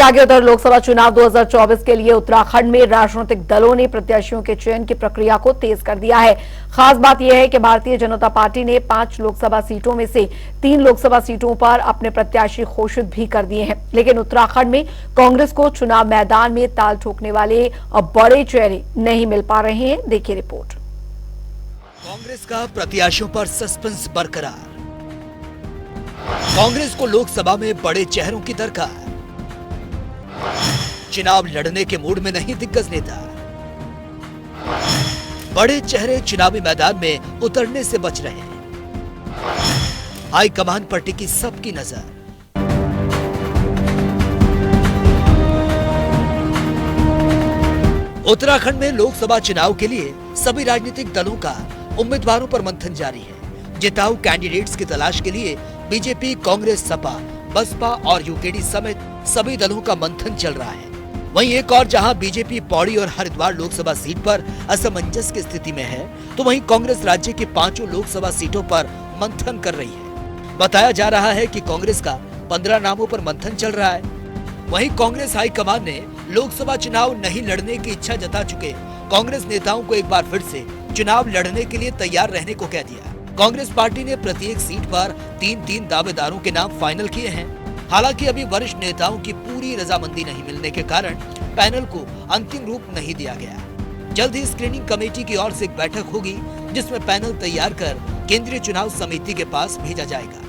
आगे उधर लोकसभा चुनाव 2024 के लिए उत्तराखंड में राजनीतिक दलों ने प्रत्याशियों के चयन की प्रक्रिया को तेज कर दिया है। खास बात यह है कि भारतीय जनता पार्टी ने 5 लोकसभा सीटों में से 3 लोकसभा सीटों पर अपने प्रत्याशी घोषित भी कर दिए हैं, लेकिन उत्तराखंड में कांग्रेस को चुनाव मैदान में ताल ठोकने वाले अब बड़े चेहरे नहीं मिल पा रहे हैं। देखिए रिपोर्ट। कांग्रेस का प्रत्याशियों पर सस्पेंस बरकरार। कांग्रेस को लोकसभा में बड़े चेहरों की दरकार। चुनाव लड़ने के मूड में नहीं दिग्गज नेता। बड़े चेहरे चुनावी मैदान में उतरने से बच रहे हैं। हाईकमान पर टिकी सबकी नजर। उत्तराखंड में लोकसभा चुनाव के लिए सभी राजनीतिक दलों का उम्मीदवारों पर मंथन जारी है। जिताऊ कैंडिडेट्स की तलाश के लिए बीजेपी, कांग्रेस, सपा, बसपा और यूकेडी समेत सभी दलों का मंथन चल रहा है। वहीं एक और जहां बीजेपी पौड़ी और हरिद्वार लोकसभा सीट पर असमंजस की स्थिति में है, तो वहीं कांग्रेस राज्य की 5 लोकसभा सीटों पर मंथन कर रही है। बताया जा रहा है कि कांग्रेस का 15 नामों पर मंथन चल रहा है। वहीं कांग्रेस हाईकमान ने लोकसभा चुनाव नहीं लड़ने की इच्छा जता चुके कांग्रेस नेताओं को एक बार फिर से चुनाव लड़ने के लिए तैयार रहने को कह दिया। कांग्रेस पार्टी ने प्रत्येक सीट पर 3-3 दावेदारों के नाम फाइनल किए हैं। हालांकि अभी वरिष्ठ नेताओं की पूरी रजामंदी नहीं मिलने के कारण पैनल को अंतिम रूप नहीं दिया गया। जल्द ही स्क्रीनिंग कमेटी की ओर से एक बैठक होगी, जिसमें पैनल तैयार कर केंद्रीय चुनाव समिति के पास भेजा जाएगा।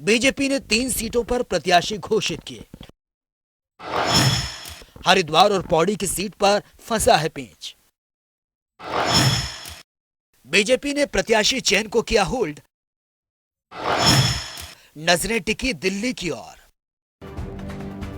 बीजेपी ने 3 सीटों पर प्रत्याशी घोषित किए। हरिद्वार और पौड़ी की सीट पर फंसा है पेंच। बीजेपी ने प्रत्याशी चयन को किया होल्ड। नजरें टिकी दिल्ली की ओर।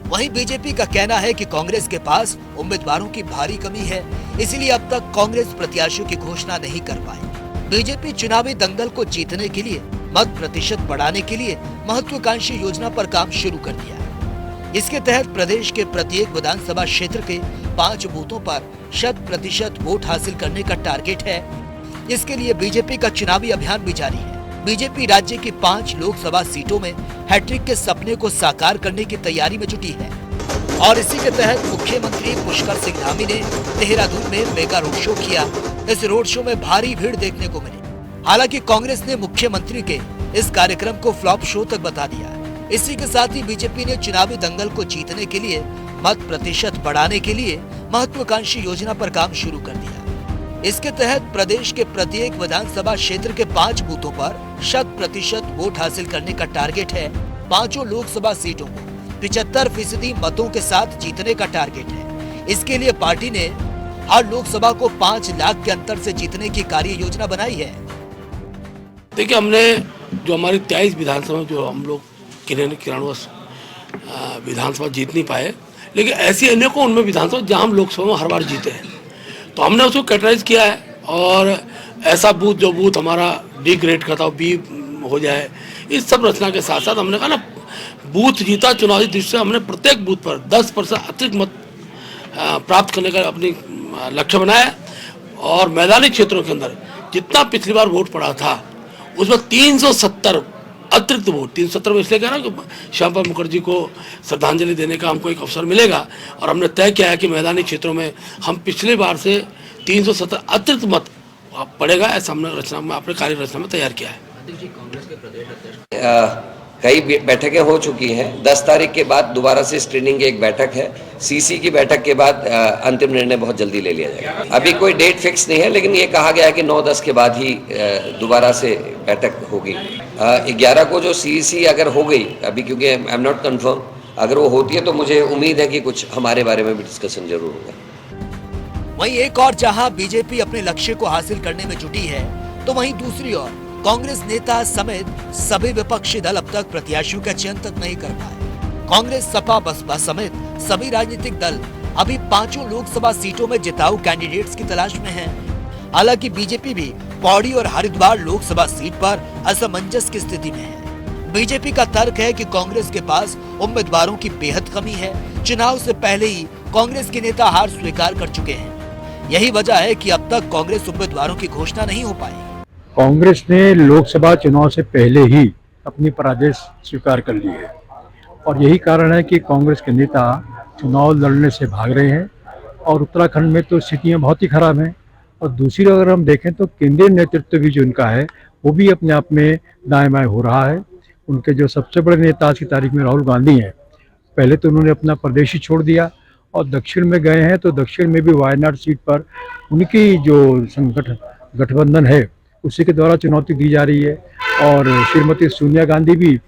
वहीं बीजेपी का कहना है कि कांग्रेस के पास उम्मीदवारों की भारी कमी है, इसलिए अब तक कांग्रेस प्रत्याशियों की घोषणा नहीं कर पाई। बीजेपी चुनावी दंगल को जीतने के लिए मत प्रतिशत बढ़ाने के लिए महत्वाकांक्षी योजना पर काम शुरू कर दिया। इसके तहत प्रदेश के प्रत्येक विधानसभा क्षेत्र के 5 बूथों पर 100% वोट हासिल करने का टारगेट है। इसके लिए बीजेपी का चुनावी अभियान भी जारी है। बीजेपी राज्य की 5 लोकसभा सीटों में हैट्रिक के सपने को साकार करने की तैयारी में जुटी है और इसी के तहत मुख्यमंत्री पुष्कर सिंह धामी ने देहरादून में मेगा रोड शो किया। इस रोड शो में भारी भीड़ देखने को मिली। हालांकि कांग्रेस ने मुख्यमंत्री के इस कार्यक्रम को फ्लॉप शो तक बता दिया। इसी के साथ ही बीजेपी ने चुनावी दंगल को जीतने के लिए मत प्रतिशत बढ़ाने के लिए महत्वाकांक्षी योजना पर काम शुरू कर दिया। इसके तहत प्रदेश के प्रत्येक विधानसभा क्षेत्र के 5 बूथों पर 100% वोट हासिल करने का टारगेट है। 5 लोकसभा सीटों को 75% मतों के साथ जीतने का टारगेट है। इसके लिए पार्टी ने हर लोकसभा को 5 लाख के अंतर से जीतने की कार्य योजना बनाई है। देखिए, हमने जो हमारी 23 विधानसभा जो हम लोग किरणवश विधानसभा जीत नहीं पाए, लेकिन ऐसी अनेकों उनमें विधानसभा जहां हम लोकसभा में हर बार जीते हैं, तो हमने उसको कैटेगराइज किया है और ऐसा बूथ जो बूथ हमारा डी ग्रेड का था बी हो जाए। इस सब रचना के साथ साथ हमने कहा ना, बूथ जीता चुनावी दृष्टि से हमने प्रत्येक बूथ पर 10% अतिरिक्त मत प्राप्त करने का अपनी लक्ष्य बनाया और मैदानी क्षेत्रों के अंदर जितना पिछली बार वोट पड़ा था उसमें 370 अतिरिक्त वोट, 370 में इसलिए कह रहा हूँ कि श्यामपाल मुखर्जी को श्रद्धांजलि देने का हमको एक अवसर मिलेगा और हमने तय किया है कि मैदानी क्षेत्रों में हम पिछली बार से 370 अतिरिक्त मत पड़ेगा। ऐसा हमने रचना में अपने कार्य रचना में तैयार किया है। कई बैठकें हो चुकी हैं। 10 तारीख के बाद दोबारा से स्क्रीनिंग की एक बैठक है। सीसी की बैठक के बाद अंतिम निर्णय बहुत जल्दी ले लिया जाएगा। अभी कोई डेट फिक्स नहीं है, लेकिन ये कहा गया है कि 9-10 के बाद ही दोबारा से बैठक होगी। 11 को जो सीसी अगर हो गई अभी, क्योंकि आई एम नॉट कंफर्म, अगर वो होती है तो मुझे उम्मीद है कि कुछ हमारे बारे में भी डिस्कशन जरूर होगा। वहीं एक और जहां बीजेपी अपने लक्ष्य को हासिल करने में जुटी है, तो वहीं दूसरी ओर कांग्रेस नेता समेत सभी विपक्षी दल अब तक प्रत्याशियों का चयन तक नहीं कर पाए। कांग्रेस, सपा, बसपा समेत सभी राजनीतिक दल अभी 5 लोकसभा सीटों में जिताऊ कैंडिडेट्स की तलाश में हैं। हालांकि बीजेपी भी पौड़ी और हरिद्वार लोकसभा सीट पर असमंजस की स्थिति में है। बीजेपी का तर्क है कि कांग्रेस के पास उम्मीदवारों की बेहद कमी है। चुनाव से पहले ही कांग्रेस के नेता हार स्वीकार कर चुके हैं। यही वजह है कि अब तक कांग्रेस उम्मीदवारों की घोषणा नहीं हो पाई। कांग्रेस ने लोकसभा चुनाव से पहले ही अपनी पराजय स्वीकार कर ली है और यही कारण है कि कांग्रेस के नेता चुनाव लड़ने से भाग रहे हैं। और उत्तराखंड में तो स्थितियाँ बहुत ही खराब हैं। और दूसरी अगर हम देखें तो केंद्रीय नेतृत्व भी जो उनका है वो भी अपने आप में दाएं बाएं हो रहा है। उनके जो सबसे बड़े नेता आज की तारीख में राहुल गांधी हैं, पहले तो उन्होंने अपना प्रदेश ही छोड़ दिया और दक्षिण में गए हैं, तो दक्षिण में भी वायनाड सीट पर उनकी जो गठबंधन है उसी के द्वारा चुनौती दी जा रही है। और श्रीमती सोनिया गांधी भी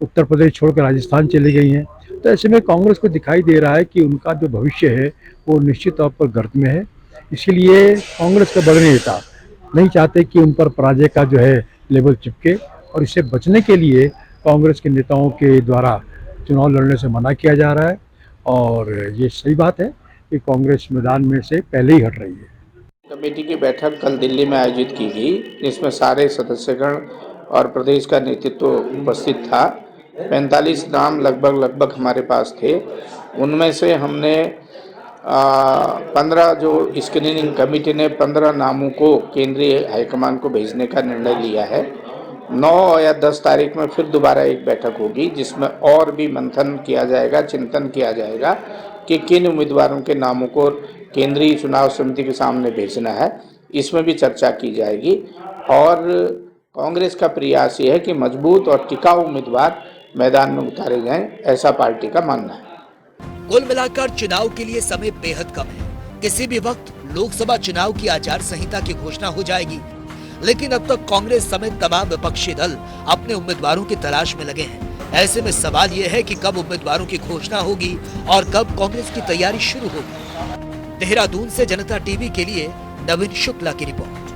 उत्तर प्रदेश छोड़कर राजस्थान चली गई हैं। तो ऐसे में कांग्रेस को दिखाई दे रहा है कि उनका जो भविष्य है वो निश्चित तौर पर गर्त में है। इसीलिए कांग्रेस के बड़े नेता नहीं चाहते कि उन पर पराजय का जो है लेबल चिपके, और इससे बचने के लिए कांग्रेस के नेताओं के द्वारा चुनाव लड़ने से मना किया जा रहा है। और ये सही बात है कि कांग्रेस मैदान में से पहले ही हट रही है। कमेटी की बैठक कल दिल्ली में आयोजित की गई, जिसमें सारे सदस्यगण और प्रदेश का नेतृत्व उपस्थित था। 45 नाम लगभग हमारे पास थे। उनमें से हमने 15 जो स्क्रीनिंग कमेटी ने 15 नामों को केंद्रीय हाईकमान को भेजने का निर्णय लिया है। 9 या 10 तारीख में फिर दोबारा एक बैठक होगी, जिसमें और भी मंथन किया जाएगा, चिंतन किया जाएगा कि किन उम्मीदवारों के नामों को केंद्रीय चुनाव समिति के सामने भेजना है। इसमें भी चर्चा की जाएगी। और कांग्रेस का प्रयास ये है कि मजबूत और टिकाऊ उम्मीदवार मैदान में उतारे जाएं, ऐसा पार्टी का मानना है। कुल मिलाकर चुनाव के लिए समय बेहद कम है। किसी भी वक्त लोकसभा चुनाव की आचार संहिता की घोषणा हो जाएगी, लेकिन अब तक कांग्रेस समेत तमाम विपक्षी दल अपने उम्मीदवारों की तलाश में लगे हैं। ऐसे में सवाल ये है कि कब उम्मीदवारों की घोषणा होगी और कब कांग्रेस की तैयारी शुरू होगी। देहरादून से जनता टीवी के लिए नवीन शुक्ला की रिपोर्ट।